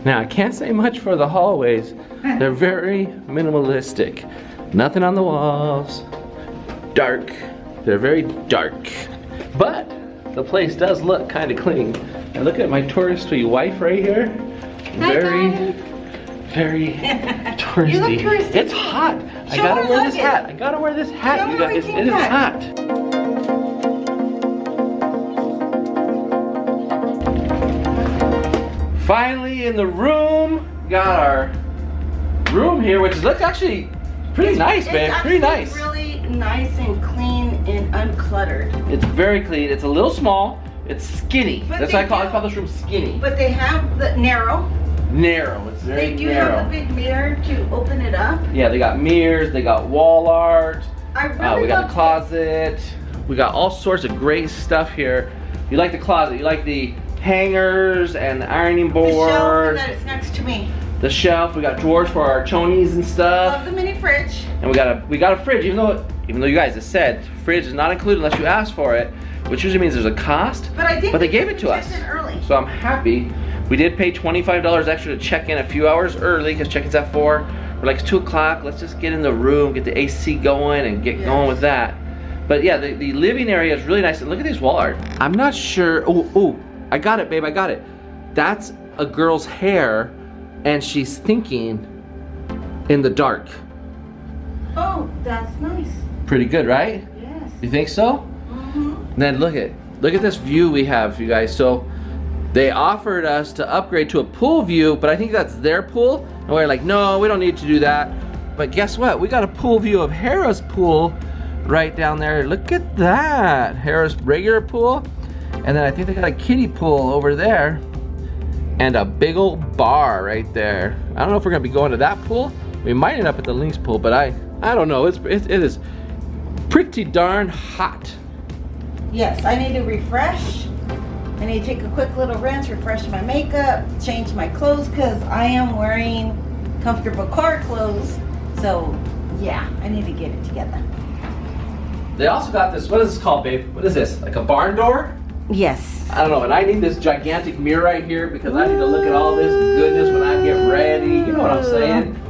Now, I can't say much for the hallways. They're very minimalistic. Nothing on the walls. Dark. They're very dark. But the place does look kind of clean. And look at my touristy wife right here. Very touristy. You look touristy. It's hot. I gotta wear this hat. I gotta wear this hat, you guys. It is hot. Finally in the room. Got our room here, which looks actually pretty nice, babe. Pretty nice. Really nice and clean and uncluttered. It's very clean. It's a little small. It's skinny. But that's why I call this room skinny. But they have the narrow. Narrow. It's very narrow. They do have a big mirror to open it up. Yeah, they got mirrors. They got wall art. We got the closet. We got all sorts of great stuff here. You like the closet? You like the hangers and the ironing board? The shelf that is next to me. The shelf. We got drawers for our chonies and stuff. Love the mini fridge. And we got a fridge. Even though you guys have said fridge is not included unless you ask for it, which usually means there's a cost. But they gave it to us. Early. So I'm happy. We did pay $25 extra to check in a few hours early because check-in's at 4. We're like, it's 2 o'clock. Let's just get in the room, get the AC going, and get going with that. But yeah, the living area is really nice. And look at this wall art. I'm not sure. Oh, I got it, babe. I got it. That's a girl's hair, and she's thinking in the dark. Oh, that's nice. Pretty good, right? Yes. You think so? Mm-hmm. Then look at this view we have, you guys. So they offered us to upgrade to a pool view, but I think that's their pool. And we're like, no, we don't need to do that. But guess what? We got a pool view of Hera's pool right down there. Look at that. Hera's regular pool. And then I think they got a kiddie pool over there. And a big old bar right there. I don't know if we're gonna be going to that pool. We might end up at the Linq pool, but I don't know. It is pretty darn hot. Yes, I need to refresh. I need to take a quick little rinse, refresh my makeup, change my clothes because I am wearing comfortable car clothes. So yeah, I need to get it together. They also got this, what is this called, babe? What is this, like a barn door? Yes. I don't know, and I need this gigantic mirror right here because I need to look at all this goodness when I get ready. You know what I'm saying?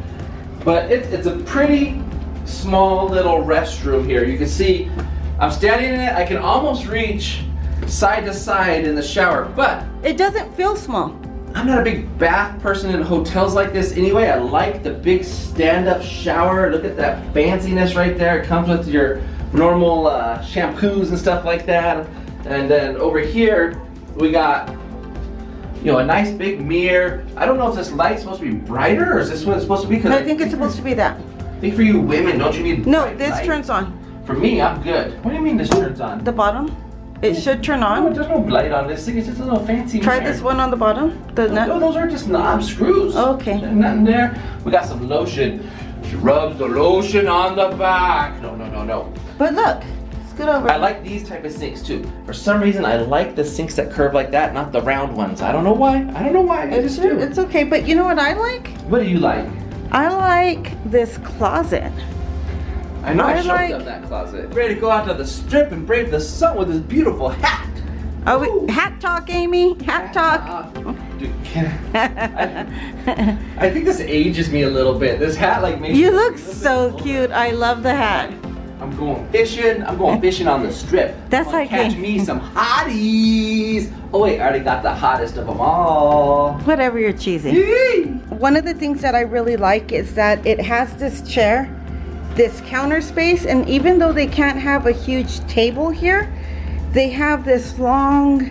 But it's a pretty small little restroom here. You can see I'm standing in it. I can almost reach side to side in the shower, but it doesn't feel small. I'm not a big bath person in hotels like this anyway. I like the big stand-up shower. Look at that fanciness right there. It comes with your normal shampoos and stuff like that. And then over here, we got, you know, a nice big mirror. I don't know if this light's supposed to be brighter or is this what it's supposed to be? I think it's supposed to be that. I think for you women, don't you need No, bright this light? turns on. For me, I'm good. What do you mean this turns on? The bottom? It should turn No, on. there's no light on this thing. It's just a little fancy Try mirror. this one on the bottom. The nut. No, those are just knob screws. Okay. There's nothing there. We got some lotion. She rubs the lotion on the back. No. But look, scoot over. I like these type of sinks too. For some reason, I like the sinks that curve like that, not the round ones. I don't know why. I just do. It's okay, but you know what I like? What do you like? I like this closet. I know I I showed like- them that closet. Ready to go out to the strip and brave the sun with this beautiful hat. Oh, hat talk, Amy. Hat talk. Dude, I think this ages me a little bit. This hat like makes You me look a little so bit cute. I love the hat. I'm going fishing. I'm going fishing on the strip. That's I'm gonna like catch me some hotties. Oh wait, I already got the hottest of them all. Whatever, you're cheesy. Yee! One of the things that I really like is that it has this chair, this counter space, and even though they can't have a huge table here, they have this long,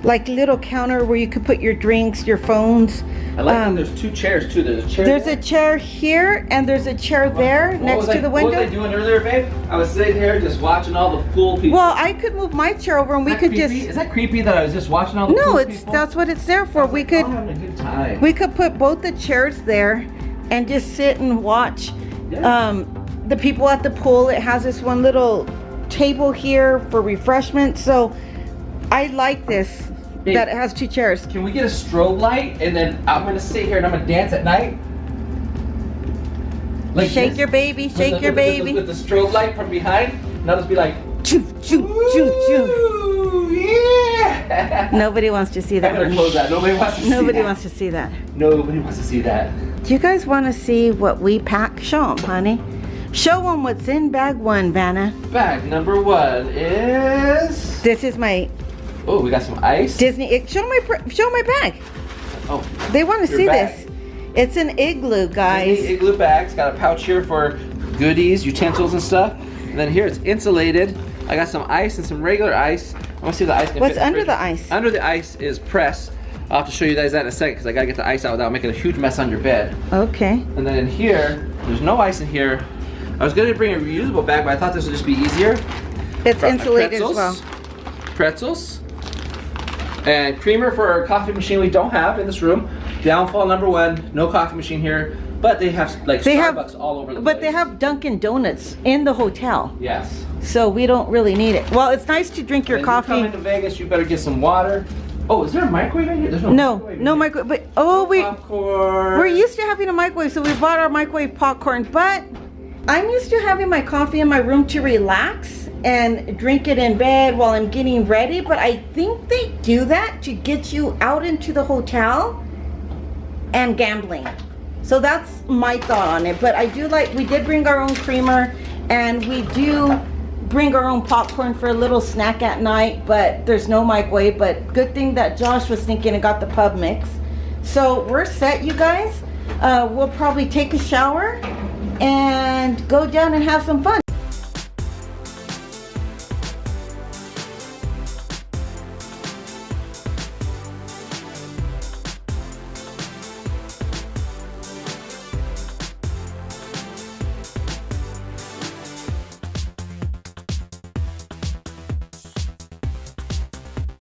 like little counter where you could put your drinks, your phones. I like that there's two chairs too. There's a chair. There's a chair here and there's a chair there next to the window. What was I doing earlier, babe? I was sitting here just watching all the pool people. Well, I could move my chair over and we could just. Is that creepy that I was just watching all the No, pool it's people? that's what it's there for. We I'm could having a good time. we could put both the chairs there and just sit and watch the people at the pool. It has this one little table here for refreshment. So I like this. Hey, that it has two chairs. Can we get a strobe light and then I'm gonna sit here and I'm gonna dance at night? Like Shake this? your baby, shake your baby. With the strobe light from behind, and I'll just be like, Choo, choo, choo, choo. Ooh, yeah. Nobody wants to see that I'm gonna one. close that. Nobody wants to see that. Nobody wants to see that. Nobody wants to see that. Do you guys want to see what we pack? Show them, honey. Show them what's in bag one, Vanna. Bag number 1 is. This is my Oh, we got some ice. Disney. Show my bag. Oh, They want to your see bag. this. It's an igloo, guys. Disney igloo bags. Got a pouch here for goodies, utensils, and stuff. And then here it's insulated. I got some ice and some regular ice. I want to see if the ice can What's fit in under fridge. the ice? Under the ice is press. I'll have to show you guys that in a second because I gotta get the ice out without making a huge mess on your bed. Okay. And then in here, there's no ice in here. I was gonna bring a reusable bag, but I thought this would just be easier. It's insulated as well. Pretzels. And creamer for our coffee machine we don't have in this room. Downfall number 1, no coffee machine here. But they have like Starbucks all over the place. But they have Dunkin' Donuts in the hotel. Yes. So we don't really need it. Well, it's nice to drink your When coffee. you come into Vegas, you better get some water. Oh, is there a microwave in here? There's No, microwave. no microwave. But we're Popcorn. used to having a microwave, so we bought our microwave popcorn. But I'm used to having my coffee in my room to relax and drink it in bed while I'm getting ready. But I think they do that to get you out into the hotel and gambling. So that's my thought on it. But I do like, we did bring our own creamer, and we do bring our own popcorn for a little snack at night, but there's no microwave. But good thing that Josh was thinking and got the pub mix. So we're set, you guys. We'll probably take a shower and go down and have some fun.